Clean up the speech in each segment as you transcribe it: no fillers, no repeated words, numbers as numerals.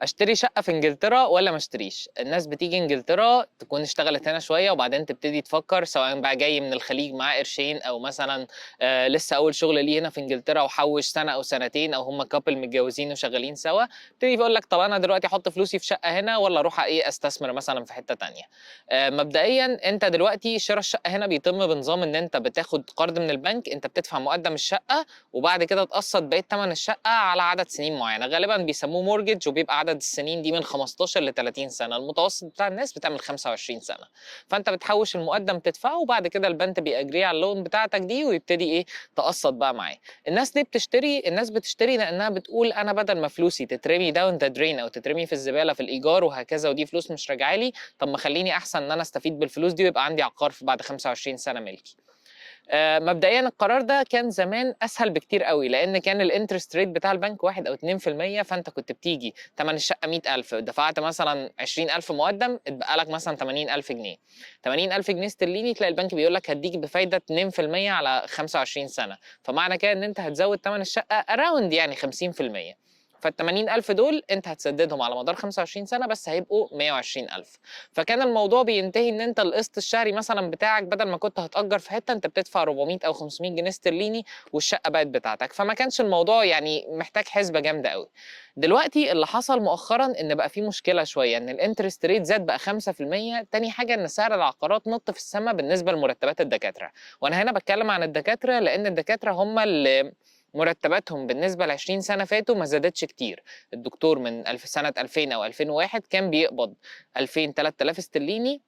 اشتري شقة في انجلترا ولا ما اشتريش؟ الناس بتيجي انجلترا تكون اشتغلت هنا شوية وبعدين تبتدي تفكر، سواء بقى جاي من الخليج معاه قرشين او مثلا لسه اول شغل ليه هنا في انجلترا وحوش سنة او سنتين، او هم كابل متجوزين وشغالين سوا. تبتدي يقول لك طب انا دلوقتي احط فلوسي في شقة هنا ولا اروح ايه استثمر مثلا في حتة تانية. مبدئيا انت دلوقتي شراء الشقة هنا بيتم بنظام ان انت بتاخد قرض من البنك، انت بتدفع مقدم الشقة وبعد كده تقسط بقية ثمن الشقة على عدد سنين معينة، غالبا بيسموه مورجج، وبيبقى عدد السنين دي من 15 ل 30 سنة، المتوسط بتاع الناس بتعمل 25 سنة. فانت بتحوش المقدم تدفعه وبعد كده البنك بيأجريه على اللون بتاعتك دي ويبتدي ايه تقسط بقى معاه. الناس ليه بتشتري؟ الناس بتشتري لانها بتقول انا بدل ما فلوسي تترمي داون ذا درين او تترمي في الزبالة في الايجار وهكذا ودي فلوس مش راجعه لي، طب ما خليني احسن ان انا استفيد بالفلوس دي ويبقى عندي عقار في بعد 25 سنة ملكي. مبدئيا القرار ده كان زمان اسهل بكتير قوي، لان كان الانترست ريت بتاع البنك 1 او 2%، فانت كنت بتيجي ثمن الشقه 100,000، دفعت مثلا 20,000 مقدم، اتبقى لك مثلا 80,000 جنيه. 80,000 جنيه استرليني تلاقي البنك بيقول لك هديك بفايده 2% على 25 سنه، فمعنى كده ان انت هتزود ثمن الشقه اراوند يعني 50%. فال 80,000 دول انت هتسددهم على مدار 25 سنه بس هيبقوا 120,000. فكان الموضوع بينتهي ان انت القسط الشهري مثلا بتاعك بدل ما كنت هتأجر في حته انت بتدفع 400 او 500 جنيه استرليني والشقه بقت بتاعتك، فما كانش الموضوع يعني محتاج حسبه جامده قوي. دلوقتي اللي حصل مؤخرا ان بقى في مشكله شويه، ان الانترست ريت زاد بقى 5%. تاني حاجه ان سعر العقارات نط في السماء بالنسبه لمرتبات الدكاتره، وانا هنا بتكلم عن الدكاتره لان الدكاتره هم اللي مرتباتهم بالنسبه ل 20 سنه فاتوا ما زادتش كتير. الدكتور من سنه 2000 او 2001 كان بيقبض 2000 3000 استرليني،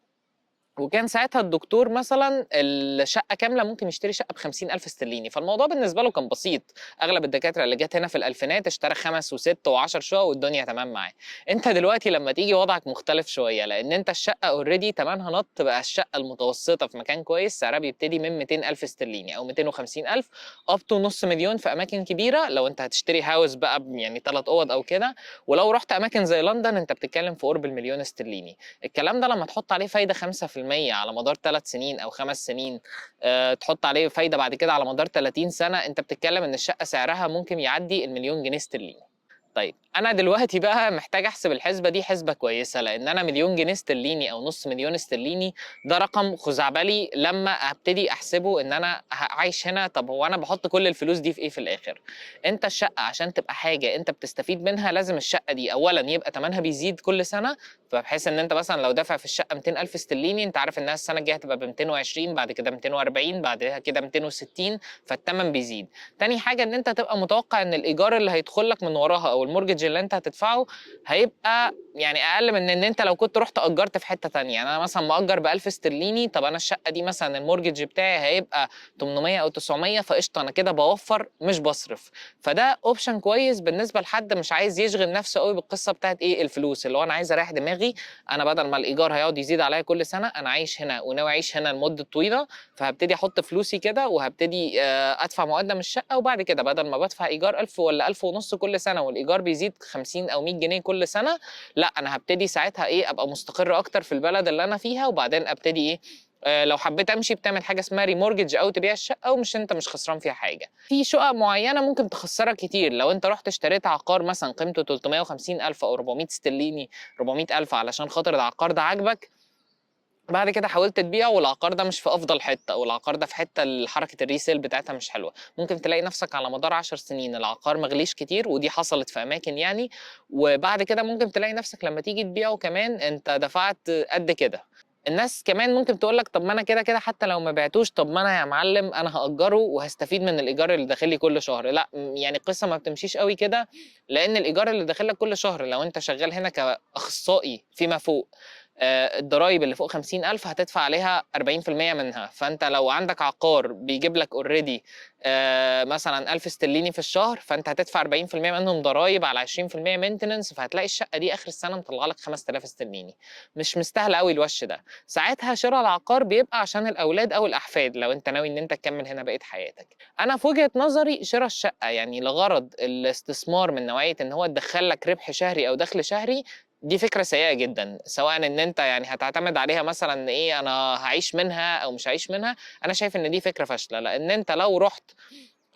وكان ساعتها الدكتور مثلا الشقه كامله ممكن يشتري شقه ب 50,000 استرليني، فالموضوع بالنسبه له كان بسيط. اغلب الدكاتره اللي جت هنا في الالفينات اشترى 5 و6 و10 شقق والدنيا تمام معاه. انت دلوقتي لما تيجي وضعك مختلف شويه، لان انت الشقه اوريدي تمنها نط، بقى الشقه المتوسطه في مكان كويس سعرها بيبتدي من 200,000 استرليني او 250,000 اب تو نص مليون في اماكن كبيره، لو انت هتشتري هاوس بقى يعني 3 اوض او كده. ولو رحت اماكن زي لندن انت بتتكلم في قرب المليون استرليني. الكلام ده لما تحط عليه فايده 5% على مدار 3 سنين او 5 سنين، تحط عليه فايده بعد كده على مدار 30 سنه، انت بتتكلم ان الشقه سعرها ممكن يعدي المليون جنيه استرليني. طيب انا دلوقتي بقى محتاج احسب الحسبه دي حسبه كويسه، لان انا مليون جنيه استرليني او نص مليون استرليني ده رقم خزعبلي لما ابتدي احسبه ان انا عايش هنا. طب هو انا بحط كل الفلوس دي في ايه في الاخر؟ انت الشقه عشان تبقى حاجه انت بتستفيد منها لازم الشقه دي اولا يبقى ثمنها بيزيد كل سنه، فبحيث ان انت مثلا لو دافع في الشقه 200,000 استرليني انت عارف انها السنه الجايه هتبقى ب 220، بعد كده 240، بعد كده 260، فالثمن بيزيد. تاني حاجه ان انت تبقى متوقع ان الايجار اللي هيدخل لك من وراها او المورجج اللي انت هتدفعه هيبقى يعني اقل من ان انت لو كنت رحت اجرت في حته تانية. يعني انا مثلا مأجر ب 1000 استرليني، طب انا الشقه دي مثلا المورجج بتاعي هيبقى 800 او 900، فقشطه انا كده بوفر مش بصرف. فده اوبشن كويس بالنسبه لحد مش عايز يشغل نفسه قوي بالقصه بتاعت ايه الفلوس، اللي هو انا عايز اريح دماغي. انا بدل ما الايجار هيقعد يزيد عليا كل سنه، انا عايش هنا وناوي اعيش هنا لمده طويله، فهبتدي احط فلوسي كده وهبتدي ادفع مقدم الشقه، وبعد كده بدل ما بدفع ايجار 1000 ولا 1000 ونص كل سنه والايجار بيزيد 50 او 100 جنيه كل سنه، لا انا هبتدي ساعتها ايه ابقى مستقر اكتر في البلد اللي انا فيها، وبعدين ابتدي ايه لو حبيت امشي بتعمل حاجه اسمها ريمورجج او تبيع الشقه، ومش انت مش خسران فيها حاجه. في شقق معينه ممكن تخسرك كتير، لو انت رحت اشتريت عقار مثلا قيمته 350,000 او 400 استرليني، 400,000 علشان خاطر العقار ده عاجبك، بعد كده حاولت تبيعه والعقار ده مش في افضل حته، او العقار ده في حته حركه الريسيل بتاعتها مش حلوه، ممكن تلاقي نفسك على مدار 10 سنين العقار مغليش كتير، ودي حصلت في اماكن يعني. وبعد كده ممكن تلاقي نفسك لما تيجي تبيعه كمان انت دفعت قد كده. الناس كمان ممكن تقول لك طب ما انا كده كده حتى لو ما بعتوش، طب ما انا يا معلم انا هاجره وهستفيد من الايجار اللي داخل لي كل شهر. لا يعني القصه ما بتمشيش قوي كده، لان الايجار اللي داخل لك كل شهر لو انت شغال هنا كاخصائي فيما فوق، الضرايب اللي فوق 50,000 هتدفع عليها 40% منها. فانت لو عندك عقار بيجيب لك اوريدي مثلا 1000 استرليني في الشهر، فانت هتدفع 40% منهم ضرايب على 20% مينتننس، فهتلاقي الشقه دي اخر السنه مطلعه لك 5000 استرليني. مش مستاهل قوي الوش ده. ساعتها شراء العقار بيبقى عشان الاولاد او الاحفاد لو انت ناوي ان انت تكمل هنا بقيه حياتك. انا في وجهه نظري شراء الشقه يعني لغرض الاستثمار من نوعيه ان هو تدخل لك ربح شهري او دخل شهري، دي فكرة سيئة جدا. سواء ان انت يعني هتعتمد عليها مثلا ايه انا هعيش منها او مش هعيش منها، انا شايف ان دي فكرة فاشلة. لان انت لو رحت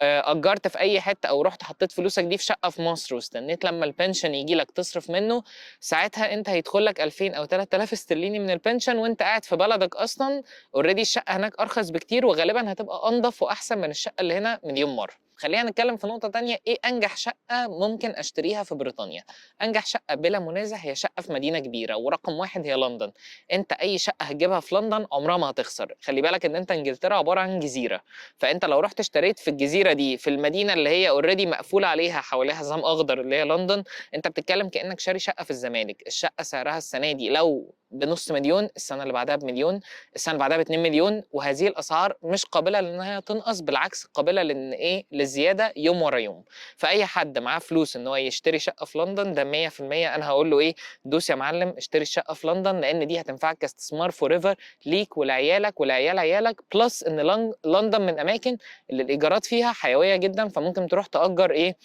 أجّرت في أي حتّة أو رُحت حطّيت فلوسك دي في شقة في مصر واستنّيت لمّا الpension ييجي لك تصرف منّه، ساعتها أنت هيدخل لك 2000 أو 3000 استرليني من الpension وأنت قاعد في بلدك أصلًا. already الشقة هناك أرخص بكتير وغالبًا هتبقى أنضف وأحسن من الشقة اللي هنا مليون مرّة. خلّينا نتكلّم في نقطة تانية، إيه أنجح شقة ممكن أشتريها في بريطانيا؟ أنجح شقة بلا منازع هي شقة في مدينة كبيرة، ورقم 1 هي لندن. أنت أي شقة هتجيبها في لندن عمرها ما هتخسر. خلّي بالك إن أنت إنجلترا عبارة عن جزيرة، فأنت لو رُحت اشتريت في الجزيرة دي في المدينة اللي هي already مقفول عليها حواليها حزام أخضر اللي هي لندن، أنت بتتكلم كأنك شاري شقة في الزمالك. الشقة سعرها السنة دي لو بنُص مليون، السنة اللي بعدها ب1.000.000، السنة اللي بعدها ب2.000.000، وهذه الأسعار مش قابلة لإنها تنقص، بالعكس قابلة لإن إيه، للزيادة يوم ورا يوم. فأي حد معاه فلوس إن هو يشتري شقة في لندن ده 100% أنا هاقول له إيه، دوس يا معلم اشتري الشقة في لندن، لإن دي هتنفعك كاستثمار forever ليك ولعيالك ولعيال عيالك، plus إن لندن من الأماكن اللي الإيجارات فيها حيوية جدًا، فممكن تروح تأجر إيه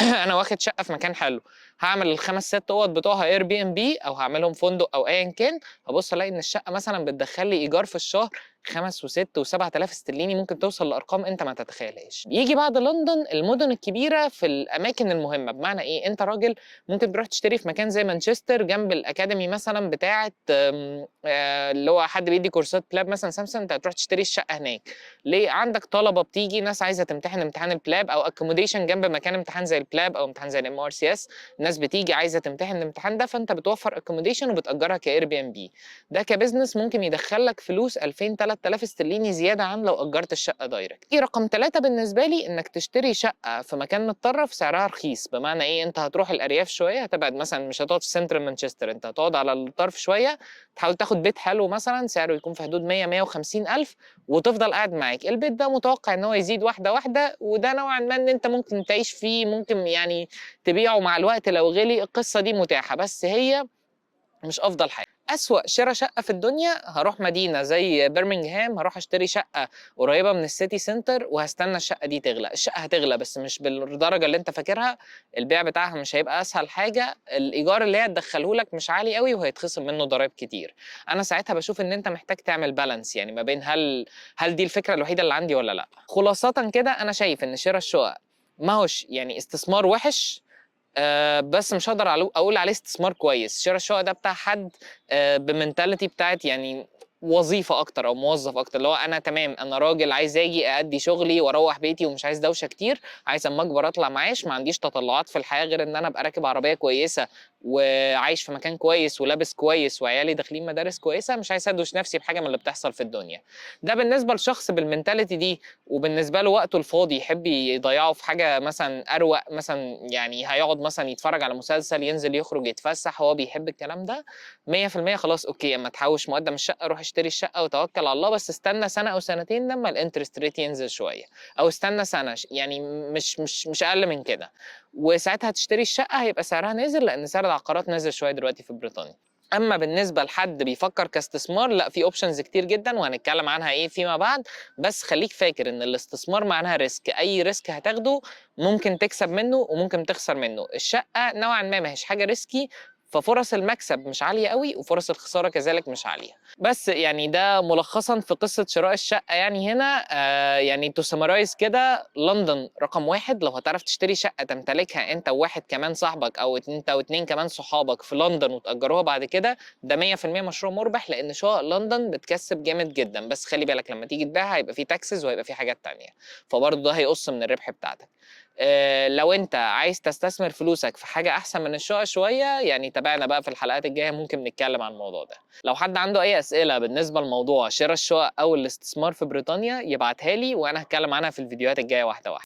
أنا واخد شقة في مكان حلو، هاعمل ال5، 6 أوض بتوعها Airbnb أو هاعملهم فندق أو أيًا كان، هابُص ألاقي إن الشقة مثلًا بتدخّل لي إيجار في الشهر 5 و6 و7000 استرليني، ممكن توصل لأرقام أنت ما تتخيلهاش. ييجي بعد لندن المدن الكبيرة في الأماكن المهمة، بمعنى إيه، أنت راجل ممكن تروح تشتري في مكان زي مانشستر جنب الأكاديمي مثلًا بتاعة اللي هو حد بيدّي كورسات بلاب مثلًا سامسون، أنت هتروح تشتري الشقة هناك. ليه؟ عندك طلبة بتيجي، ناس عايزة تمتحن امتحان البلاب أو accommodation جنب مكان امتحان زي البلاب أو امتحان زي الMRCS، ناس بتيجي عايزة تمتحن الامتحان ده، فأنت بتوفّر accommodation وبتأجرها كAirbnb. ده كbusiness ممكن يدخّل لك فلوس 2000، 3000 استرليني زيادة عن لو أجرت الشقة direct. في رقم 3 بالنسبة لي إنك تشتري شقة في مكان متطرف سعرها رخيص، بمعنى إيه، أنت هتروح الأرياف شوية، هتبعد مثلًا مش هتقعد في central مانشستر، أنت هتقعد على الطرف شوية، تحاول تاخد بيت حلو مثلًا سعره يكون في حدود 100، 150 ألف وتفضل قاعد معاك. البيت ده متوقع إن هو يزيد واحدة، واحدة، وده نوعًا ما إن أنت ممكن تعيش فيه، ممكن يعني تبيعه مع الوقت لو غِلي، القصة دي متاحة، بس هي مش أفضل حاجة. أسوأ شِرا شقة في الدنيا، هاروح مدينة زي برمنجهام، هاروح أشتري شقة قريبة من الcity center وهاستنى الشقة دي تغلى. الشقة هتغلى بس مش بالدرجة اللي أنت فاكرها، البيع بتاعها مش هيبقى أسهل حاجة، الإيجار اللي هي هتدخّله لك مش عالي أوي وهيتخصم منه ضرايب كتير. أنا ساعتها باشوف إن أنت محتاج تعمل balance يعني ما بين هل دي الفكرة الوحيدة اللي عندي والّا لأ. خلاصةً كده أنا شايف إن شِرا الشقق ما هوش يعني استثمار وِحِش، بس مش هاقدر أقول عليه استثمار كويس. شِرا الشقق ده بتاع حد بmentality بتاعة يعني وظيفة أكتر أو موظف أكتر، اللي هو أنا تمام، أنا راجل عايز آجي أأدّي شغلي وأروّح بيتي ومش عايز دوشة كتير، عايز أمّا أكبر أطلع معاش، ما عنديش تطلعات في الحياة غير إن أنا أبقى راكب عربية كويسة وعايش في مكان كويس ولابس كويس وعيالي داخلين مدارس كويسة، مش عايز أدوش نفسي بحاجة من اللي بتحصل في الدنيا. ده بالنسبة لشخص بالmentality دي وبالنسبة له وقته الفاضي يحب يضيّعه في حاجة مثلًا أروق، مثلًا يعني هيقعد مثلًا يتفرّج على مسلسل، ينزل يخرج يتفسّح، هو بيحب الكلام ده، 100% خلاص أوكي، أمّا تحوّش مقدّم الشقة روح اشتري الشقة وتوكّل على الله، بس استنى سَنة أو سنتين لمّا الinterest rate ينزل شوية، أو استنى سَنة يعني مش أقل من كده، وساعتها هتشتري الشقة هيبقى سعرها نازل، لإن سعر العقارات نازل شوية دلوقتي في بريطانيا. أمّا بالنسبة لحد بيفكّر كاستثمار، لأ في options كتير جدًا وهنتكلّم عنها إيه فيما بعد، بس خلّيك فاكر إن الاستثمار معناها risk، أي risk هتاخده ممكن تكسب منّه وممكن تخسر منّه. الشقة نوعًا ما هياش حاجة risky، ففُرَص المكسب مش عالية أوي وفُرَص الخسارة كذلك مش عالية. بس يعني ده ملخصًا في قصة شراء الشقة يعني هنا، يعني to summarize كده، لندن رقم 1 لو هتعرف تشتري شقة تمتلكها أنت وواحد كمان صاحبك أو أنت و2 كمان صحابك في لندن وتأجروها بعد كده، ده 100% مشروع مُربح، لإن شقق لندن بتكسّب جامد جدًا، بس خلّي بالك لمّا تيجي تبيعها هيبقى في taxes وهيبقى في حاجات تانية، فبرضه ده هيقُص من الربح بتاعتك. لو أنت عايز تستثمر فلوسك في حاجة أحسن من الشقق شوية، يعني تابعنا بقى في الحلقات الجاية ممكن نتكلم عن الموضوع ده. لو حد عنده أي أسئلة بالنسبة لموضوع شِرا الشقق أو الاستثمار في بريطانيا يبعتها لي وأنا هاتكلم عنها في الفيديوهات الجاية واحدة واحدة.